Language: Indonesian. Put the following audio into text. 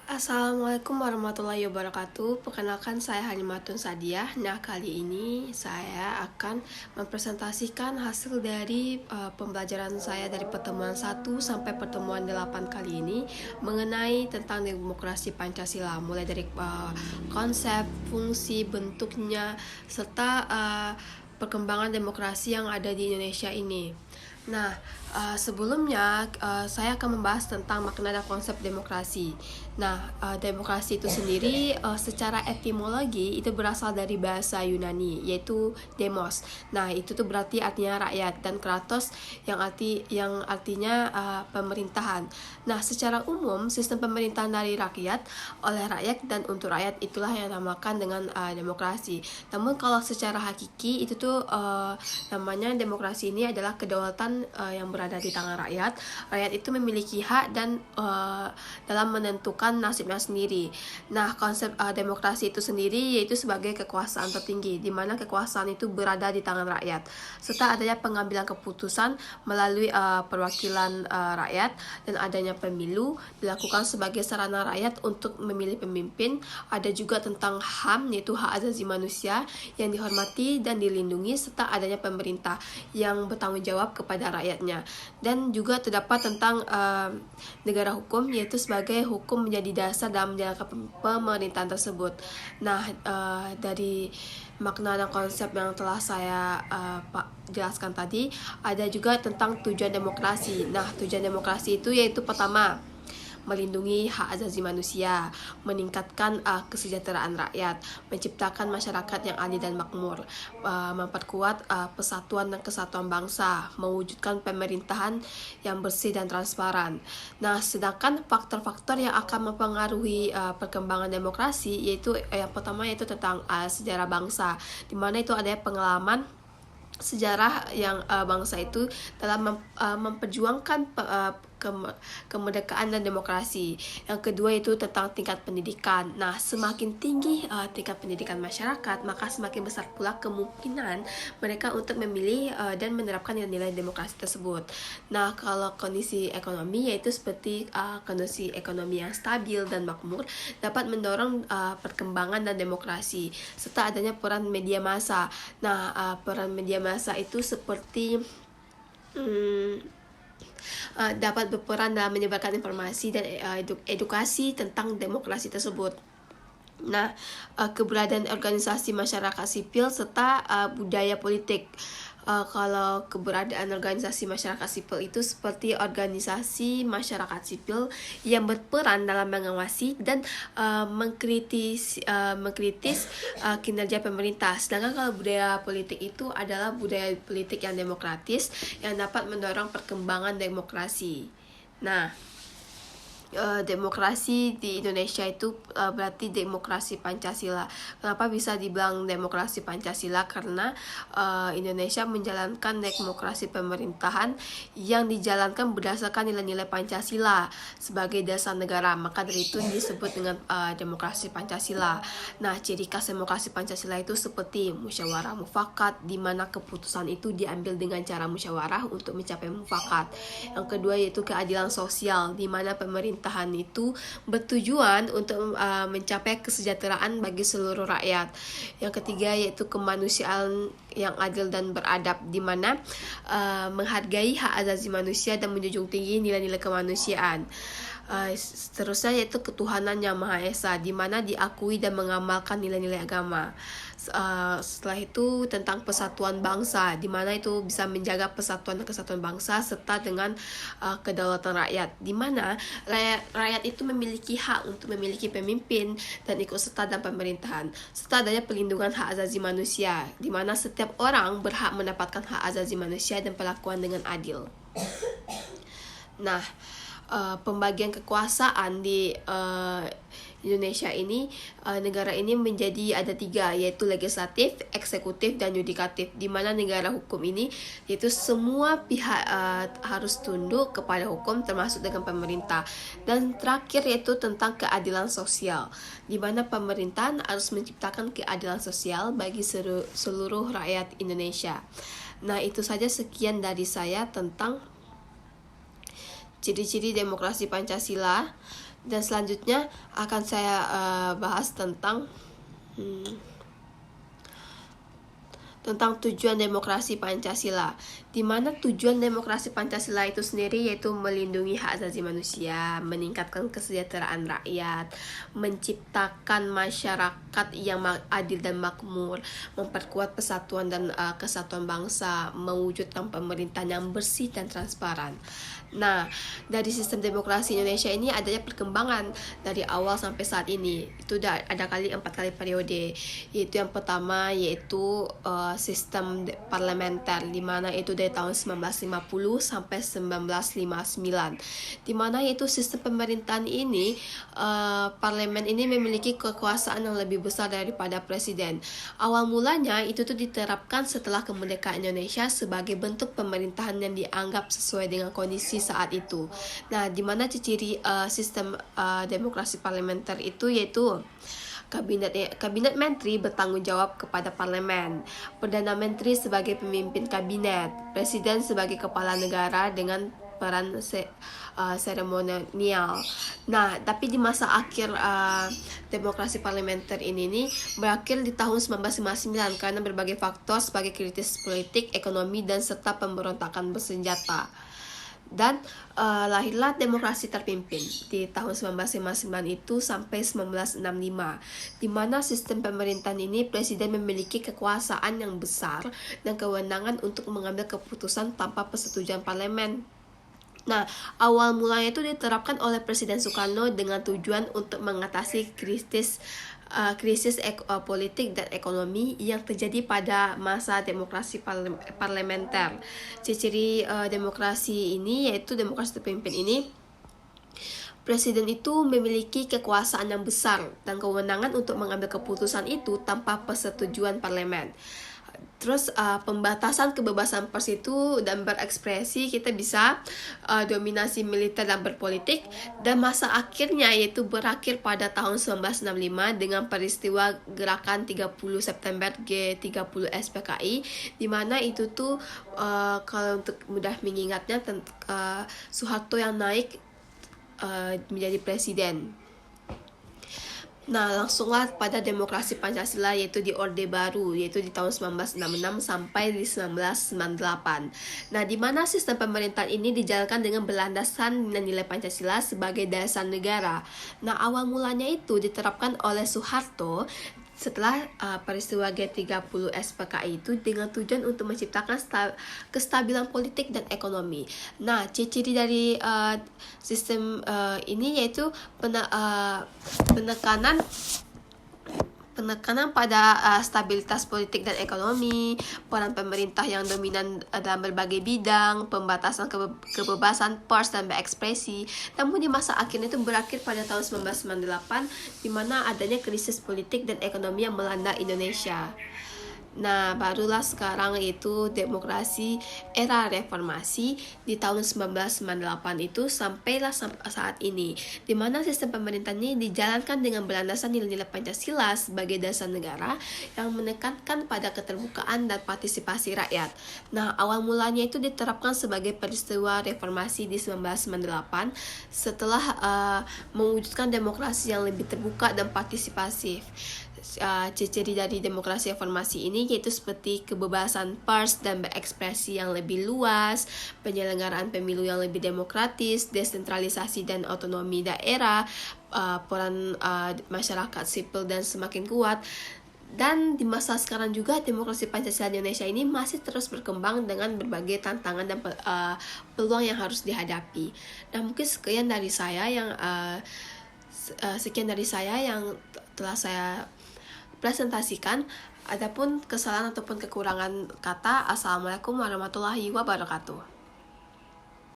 Assalamualaikum warahmatullahi wabarakatuh. Perkenalkan, saya Halimatun Sadiah. Nah, kali ini saya akan mempresentasikan hasil dari pembelajaran saya dari pertemuan 1 sampai pertemuan 8 kali ini mengenai tentang demokrasi Pancasila, mulai dari konsep, fungsi, bentuknya, serta perkembangan demokrasi yang ada di Indonesia ini. Nah, sebelumnya saya akan membahas tentang makna dan konsep demokrasi. Nah, demokrasi itu sendiri secara etimologi itu berasal dari bahasa Yunani, yaitu demos. Nah, itu tuh berarti artinya rakyat, dan kratos yang artinya pemerintahan. Nah, secara umum sistem pemerintahan dari rakyat, oleh rakyat, dan untuk rakyat itulah yang dinamakan dengan demokrasi. Namun kalau secara hakiki itu tuh namanya demokrasi ini adalah kedaulatan yang berada di tangan rakyat. Rakyat itu memiliki hak dan dalam menentukan nasibnya sendiri. Nah, konsep demokrasi itu sendiri yaitu sebagai kekuasaan tertinggi, di mana kekuasaan itu berada di tangan rakyat, serta adanya pengambilan keputusan melalui perwakilan rakyat, dan adanya pemilu dilakukan sebagai sarana rakyat untuk memilih pemimpin. Ada juga tentang HAM, yaitu hak asasi manusia yang dihormati dan dilindungi, serta adanya pemerintah yang bertanggung jawab kepada rakyatnya. Dan juga terdapat tentang negara hukum, yaitu sebagai hukum menjadi dasar dalam menjalankan pemerintahan tersebut. Nah, dari makna dan konsep yang telah saya jelaskan tadi, ada juga tentang tujuan demokrasi. Nah, tujuan demokrasi itu yaitu pertama, melindungi hak asasi manusia, meningkatkan kesejahteraan rakyat, menciptakan masyarakat yang adil dan makmur, memperkuat persatuan dan kesatuan bangsa, mewujudkan pemerintahan yang bersih dan transparan. Nah, sedangkan faktor-faktor yang akan mempengaruhi perkembangan demokrasi yaitu yang pertama yaitu tentang sejarah bangsa, di mana itu ada pengalaman sejarah yang bangsa itu dalam memperjuangkan kemerdekaan dan demokrasi. Yang kedua itu tentang tingkat pendidikan. Nah, semakin tinggi tingkat pendidikan masyarakat, maka semakin besar pula kemungkinan mereka untuk memilih dan menerapkan nilai-nilai demokrasi tersebut. Nah, kalau kondisi ekonomi yaitu seperti kondisi ekonomi yang stabil dan makmur dapat mendorong perkembangan dan demokrasi, serta adanya peran media massa. Nah, peran media massa itu seperti dapat berperan dalam menyebarkan informasi dan edukasi tentang demokrasi tersebut. Nah, keberadaan organisasi masyarakat sipil serta budaya politik. Kalau keberadaan organisasi masyarakat sipil itu seperti organisasi masyarakat sipil yang berperan dalam mengawasi dan mengkritis kinerja pemerintah. Sedangkan kalau budaya politik itu adalah budaya politik yang demokratis yang dapat mendorong perkembangan demokrasi. Nah, demokrasi di Indonesia itu berarti demokrasi Pancasila. Kenapa bisa dibilang demokrasi Pancasila? Karena Indonesia menjalankan demokrasi pemerintahan yang dijalankan berdasarkan nilai-nilai Pancasila sebagai dasar negara. Maka dari itu disebut dengan demokrasi Pancasila. Nah, ciri khas demokrasi Pancasila itu seperti musyawarah mufakat, di mana keputusan itu diambil dengan cara musyawarah untuk mencapai mufakat. Yang kedua yaitu keadilan sosial, di mana pemerintahan itu bertujuan untuk mencapai kesejahteraan bagi seluruh rakyat. Yang ketiga yaitu kemanusiaan yang adil dan beradab, di mana menghargai hak asasi manusia dan menjunjung tinggi nilai-nilai kemanusiaan. Seterusnya yaitu ketuhanan yang Maha Esa, di mana diakui dan mengamalkan nilai-nilai agama. Setelah itu tentang persatuan bangsa, di mana itu bisa menjaga persatuan dan kesatuan bangsa serta dengan kedaulatan rakyat, di mana rakyat itu memiliki hak untuk memiliki pemimpin dan ikut serta dalam pemerintahan, serta adanya pelindungan hak asasi manusia, di mana setiap orang berhak mendapatkan hak asasi manusia dan perlakuan dengan adil. Nah, pembagian kekuasaan di Indonesia ini, negara ini menjadi ada 3, yaitu legislatif, eksekutif, dan yudikatif, di mana negara hukum ini yaitu semua pihak harus tunduk kepada hukum termasuk dengan pemerintah. Dan terakhir yaitu tentang keadilan sosial, di mana pemerintahan harus menciptakan keadilan sosial bagi seluruh rakyat Indonesia. Nah, itu saja sekian dari saya tentang ciri-ciri demokrasi Pancasila, dan selanjutnya akan saya bahas tentang tujuan demokrasi Pancasila, di mana tujuan demokrasi Pancasila itu sendiri yaitu melindungi hak asasi manusia, meningkatkan kesejahteraan rakyat, menciptakan masyarakat yang adil dan makmur, memperkuat persatuan dan kesatuan bangsa, mewujudkan pemerintahan yang bersih dan transparan. Nah, dari sistem demokrasi Indonesia ini adanya perkembangan dari awal sampai saat ini. Itu ada 4 kali periode. Yaitu yang pertama yaitu sistem parlementer, di mana itu dari tahun 1950 sampai 1959. Di mana itu sistem pemerintahan ini parlemen ini memiliki kekuasaan yang lebih besar daripada presiden. Awal mulanya itu tuh diterapkan setelah kemerdekaan Indonesia sebagai bentuk pemerintahan yang dianggap sesuai dengan kondisi saat itu. Nah, di mana ciri sistem demokrasi parlementer itu yaitu Kabinet Menteri bertanggung jawab kepada Parlemen, Perdana Menteri sebagai pemimpin kabinet, Presiden sebagai kepala negara dengan peran seremonial. Nah, tapi di masa akhir demokrasi parlementer ini nih berakhir di tahun 1959 karena berbagai faktor sebagai krisis politik, ekonomi, dan serta pemberontakan bersenjata. Dan lahirlah demokrasi terpimpin di tahun 1959 itu sampai 1965, di mana sistem pemerintahan ini presiden memiliki kekuasaan yang besar dan kewenangan untuk mengambil keputusan tanpa persetujuan parlemen. Nah, awal mulanya itu diterapkan oleh Presiden Soekarno dengan tujuan untuk mengatasi krisis politik dan ekonomi yang terjadi pada masa demokrasi parlementer. Ciri demokrasi ini yaitu demokrasi terpimpin ini, presiden itu memiliki kekuasaan yang besar dan kewenangan untuk mengambil keputusan itu tanpa persetujuan parlemen. Terus pembatasan kebebasan pers itu dan berekspresi, kita bisa dominasi militer dan berpolitik, dan masa akhirnya yaitu berakhir pada tahun 1965 dengan peristiwa gerakan 30 September G30 SPKI, di mana itu tuh kalau untuk mudah mengingatnya Soeharto yang naik menjadi presiden. Nah, langsunglah pada demokrasi Pancasila yaitu di Orde Baru, yaitu di tahun 1966 sampai di 1998. Nah, di mana sistem pemerintahan ini dijalankan dengan berlandaskan nilai Pancasila sebagai dasar negara. Nah, awal mulanya itu diterapkan oleh Soeharto setelah peristiwa G30 SPKI itu dengan tujuan untuk menciptakan kestabilan politik dan ekonomi. Nah, ciri dari sistem ini yaitu penekanan pada stabilitas politik dan ekonomi, peran pemerintah yang dominan dalam berbagai bidang, pembatasan kebebasan pers dan berekspresi. Namun di masa akhirnya itu berakhir pada tahun 1998, di mana adanya krisis politik dan ekonomi yang melanda Indonesia. Nah, barulah sekarang itu demokrasi era reformasi di tahun 1998 itu sampailah saat ini, di mana sistem pemerintahan ini dijalankan dengan berlandaskan nilai-nilai Pancasila sebagai dasar negara yang menekankan pada keterbukaan dan partisipasi rakyat. Nah, awal mulanya itu diterapkan sebagai peristiwa reformasi di 1998 setelah mewujudkan demokrasi yang lebih terbuka dan partisipasif. Ciri dari demokrasi reformasi ini yaitu seperti kebebasan pers dan berekspresi yang lebih luas, penyelenggaraan pemilu yang lebih demokratis, desentralisasi dan otonomi daerah, peran masyarakat sipil dan semakin kuat. Dan di masa sekarang juga demokrasi Pancasila di Indonesia ini masih terus berkembang dengan berbagai tantangan dan peluang yang harus dihadapi. Nah, mungkin sekian dari saya yang telah saya presentasikan. Adapun kesalahan ataupun kekurangan kata, assalamualaikum warahmatullahi wabarakatuh.